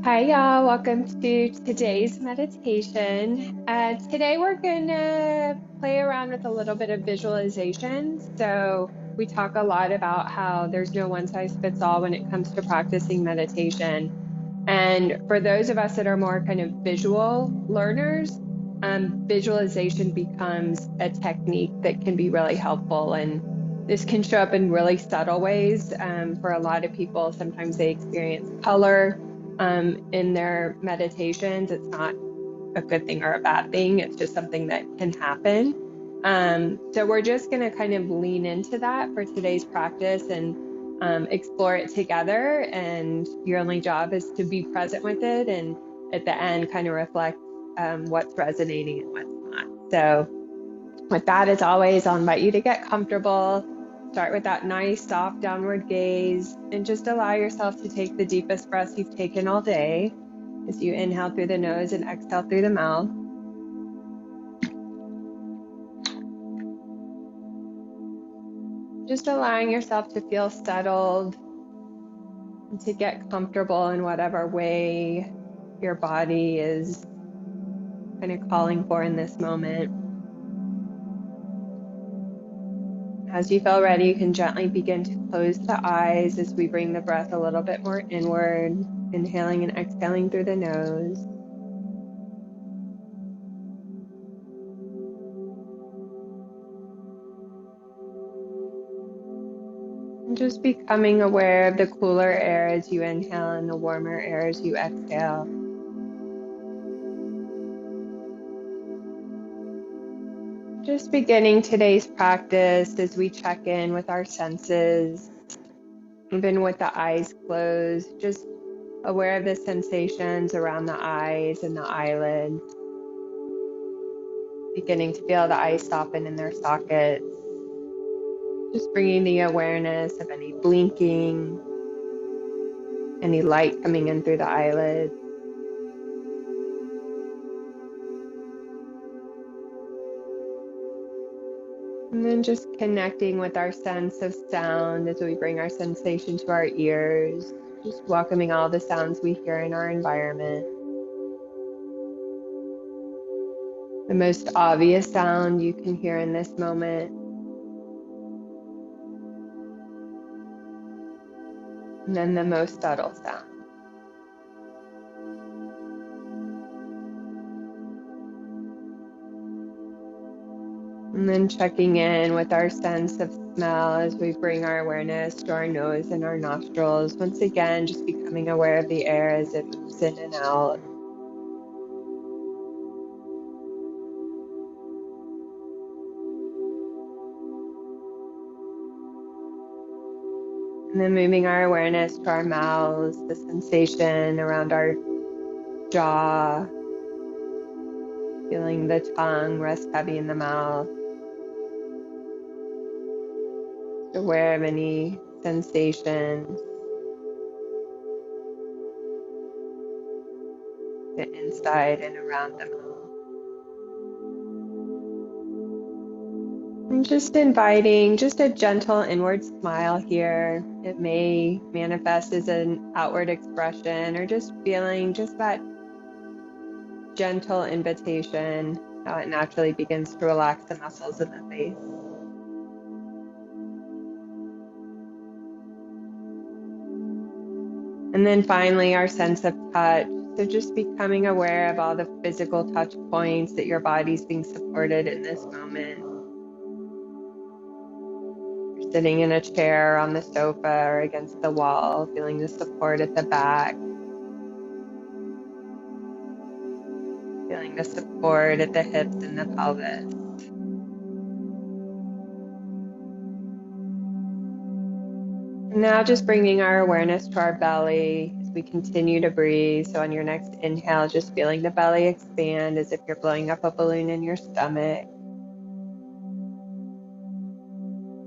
Hi, y'all. Welcome to today's meditation. Today, we're going to play around with a little bit of visualization. So, we talk a lot about how there's no one size fits all when it comes to practicing meditation. And for those of us that are more kind of visual learners, visualization becomes a technique that can be really helpful. And this can show up in really subtle ways. For a lot of people, sometimes they experience color in their meditations. It's not a good thing or a bad thing. It's just something that can happen. So we're just going to kind of lean into that for today's practice and explore it together. And your only job is to be present with it. And at the end, kind of reflect what's resonating and what's not. So with that, as always, I'll invite you to get comfortable. Start with that nice, soft downward gaze and just allow yourself to take the deepest breaths you've taken all day as you inhale through the nose and exhale through the mouth. Just allowing yourself to feel settled and to get comfortable in whatever way your body is kind of calling for in this moment. As you feel ready, you can gently begin to close the eyes as we bring the breath a little bit more inward, inhaling and exhaling through the nose. And just becoming aware of the cooler air as you inhale and the warmer air as you exhale. Just beginning today's practice as we check in with our senses, even with the eyes closed, just aware of the sensations around the eyes and the eyelids. Beginning to feel the eyes soften in their sockets. Just bringing the awareness of any blinking, any light coming in through the eyelids. And then just connecting with our sense of sound as we bring our sensation to our ears, just welcoming all the sounds we hear in our environment. The most obvious sound you can hear in this moment. And then the most subtle sound. And then checking in with our sense of smell as we bring our awareness to our nose and our nostrils. Once again, just becoming aware of the air as it moves in and out. And then moving our awareness to our mouths, the sensation around our jaw, feeling the tongue rest heavy in the mouth. Aware of any sensations, the inside and around the mouth. And just inviting just a gentle inward smile here. It may manifest as an outward expression or just feeling just that gentle invitation, how it naturally begins to relax the muscles of the face. And then finally, our sense of touch. So just becoming aware of all the physical touch points that your body's being supported in this moment. You're sitting in a chair, on the sofa, or against the wall, feeling the support at the back. Feeling the support at the hips and the pelvis. And now just bringing our awareness to our belly as we continue to breathe. So on your next inhale, just feeling the belly expand as if you're blowing up a balloon in your stomach.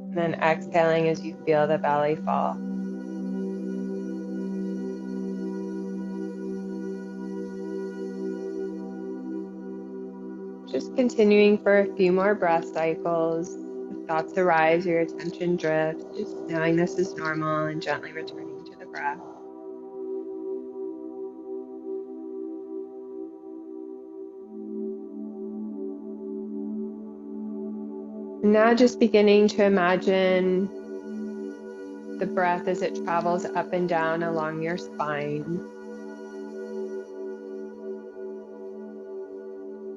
And then exhaling as you feel the belly fall. Just continuing for a few more breath cycles. If thoughts arise, your attention drifts, just knowing this is normal and gently returning to the breath. And now just beginning to imagine the breath as it travels up and down along your spine.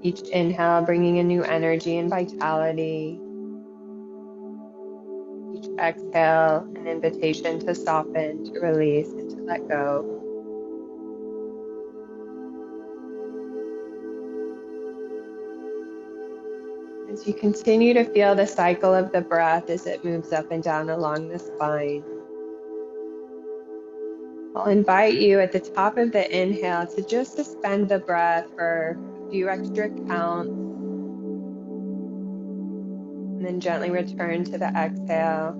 Each inhale bringing a new energy and vitality. Each exhale, an invitation to soften, to release, and to let go. As you continue to feel the cycle of the breath as it moves up and down along the spine, I'll invite you at the top of the inhale to just suspend the breath for a few extra counts, and then gently return to the exhale.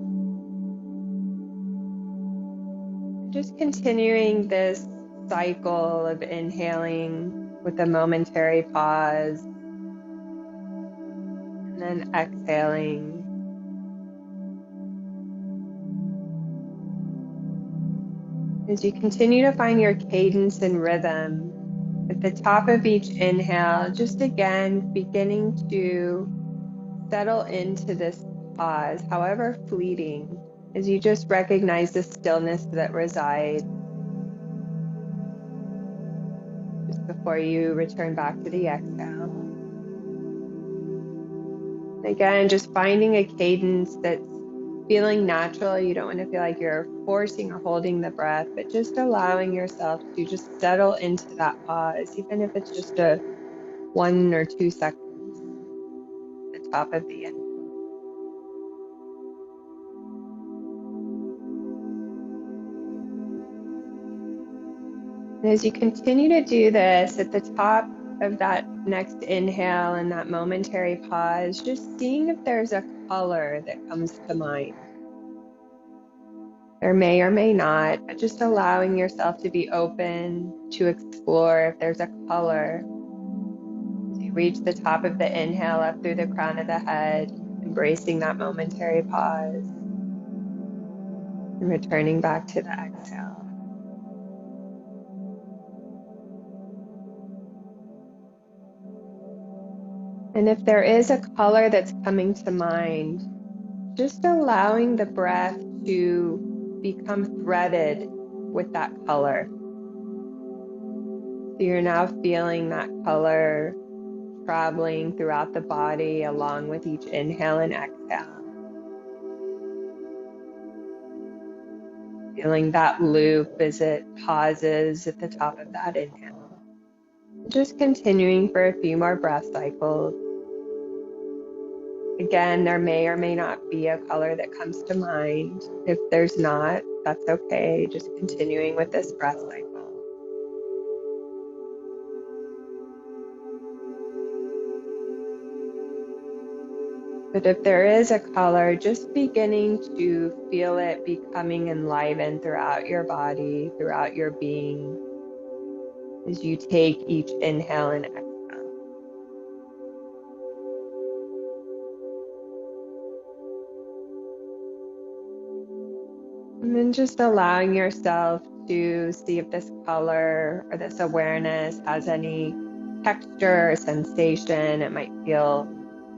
Just continuing this cycle of inhaling with a momentary pause, and then exhaling. As you continue to find your cadence and rhythm, at the top of each inhale, just again beginning to settle into this pause, however fleeting, as you just recognize the stillness that resides just before you return back to the exhale. Again, just finding a cadence that's feeling natural. You don't want to feel like you're forcing or holding the breath, but just allowing yourself to just settle into that pause, even if it's just a 1 or 2 seconds at the top of the inhale. And as you continue to do this, at the top of that next inhale and that momentary pause, just seeing if there's a color that comes to mind. There may or may not, but just allowing yourself to be open to explore if there's a color. As you reach the top of the inhale up through the crown of the head, embracing that momentary pause, and returning back to the exhale. And if there is a color that's coming to mind, just allowing the breath to become threaded with that color. So you're now feeling that color traveling throughout the body along with each inhale and exhale. Feeling that loop as it pauses at the top of that inhale. Just continuing for a few more breath cycles. Again, there may or may not be a color that comes to mind. If there's not, that's okay. Just continuing with this breath cycle. But if there is a color, just beginning to feel it becoming enlivened throughout your body, throughout your being, as you take each inhale and exhale. And then just allowing yourself to see if this color or this awareness has any texture or sensation. It might feel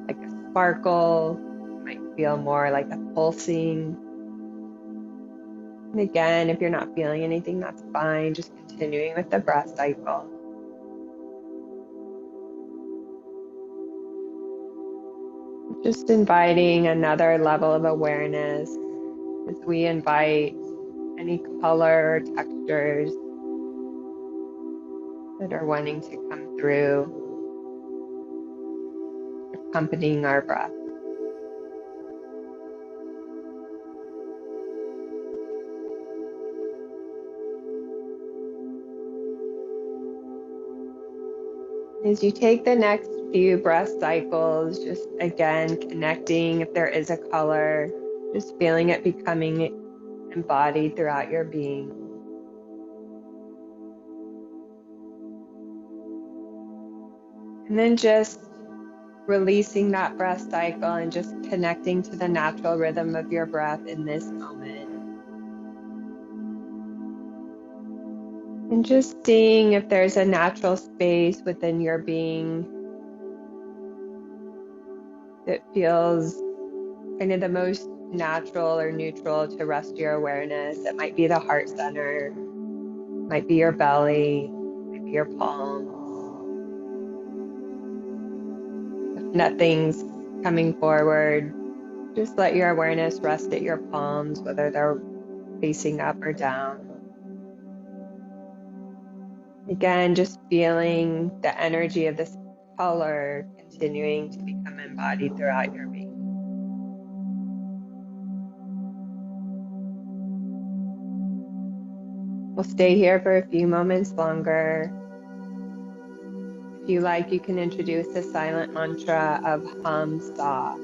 like a sparkle, it might feel more like a pulsing. And again, if you're not feeling anything, that's fine. Just continuing with the breath cycle. Just inviting another level of awareness as we invite any color or textures that are wanting to come through, accompanying our breath. As you take the next few breath cycles, just again connecting if there is a color, just feeling it becoming embodied throughout your being. And then just releasing that breath cycle and just connecting to the natural rhythm of your breath in this moment. And just seeing if there's a natural space within your being that feels kind of the most natural or neutral to rest your awareness. It might be the heart center, might be your belly, might be your palms. If nothing's coming forward, just let your awareness rest at your palms, whether they're facing up or down. Again, just feeling the energy of this color continuing to become embodied throughout your being. We'll stay here for a few moments longer. If you like, you can introduce the silent mantra of hum sa.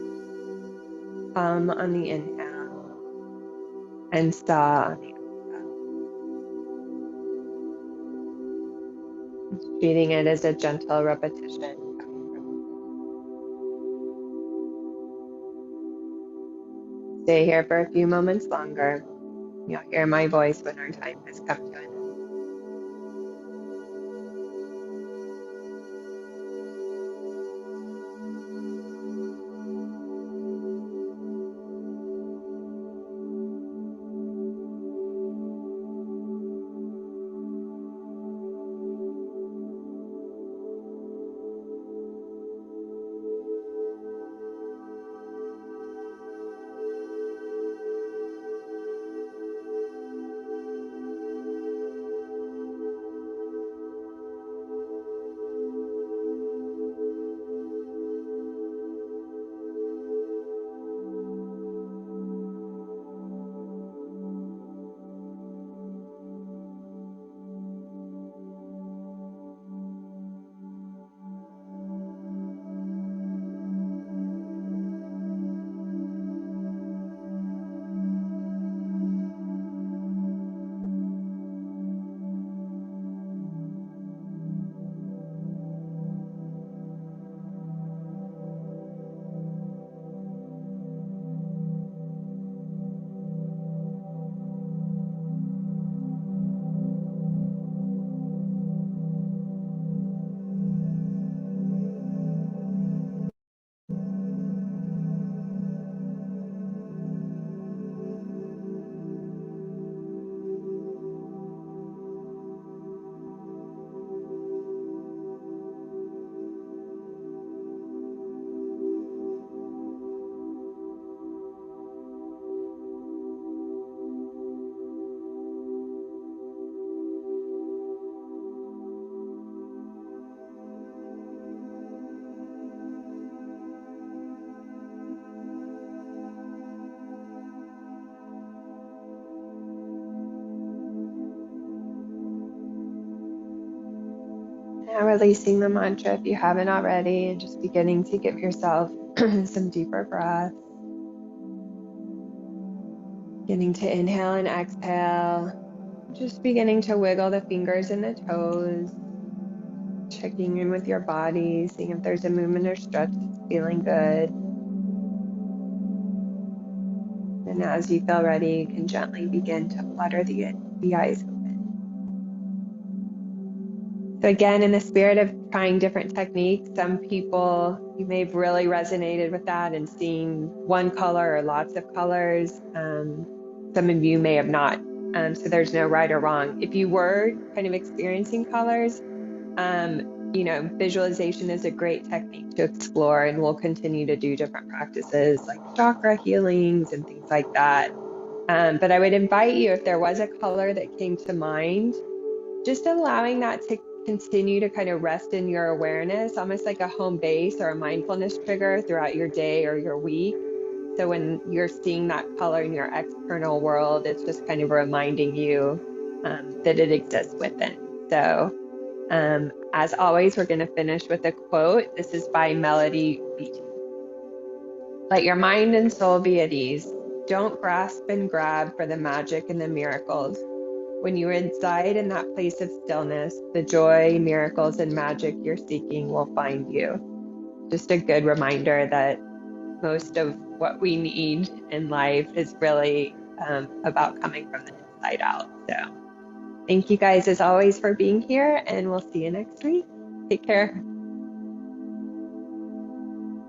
Hum on the inhale and sa on the exhale. Treating it as a gentle repetition. Stay here for a few moments longer. You'll hear my voice when our time has come to an end. Now releasing the mantra if you haven't already, and just beginning to give yourself some deeper breaths. Beginning to inhale and exhale. Just beginning to wiggle the fingers and the toes. Checking in with your body, seeing if there's a movement or stretch that's feeling good. And as you feel ready, you can gently begin to flutter the eyes open. So again, in the spirit of trying different techniques, some people, you may have really resonated with that and seeing one color or lots of colors. Some of you may have not. So there's no right or wrong. If you were kind of experiencing colors, visualization is a great technique to explore, and we'll continue to do different practices like chakra healings and things like that. But I would invite you, if there was a color that came to mind, just allowing that to continue to kind of rest in your awareness, almost like a home base or a mindfulness trigger throughout your day or your week. So when you're seeing that color in your external world, it's just kind of reminding you that it exists within. So as always, we're going to finish with a quote. This is by Melody Beattie. Let your mind and soul be at ease. Don't grasp and grab for the magic and the miracles. When you reside in that place of stillness, the joy, miracles, and magic you're seeking will find you. Just a good reminder that most of what we need in life is really about coming from the inside out. So thank you guys as always for being here, and we'll see you next week. Take care.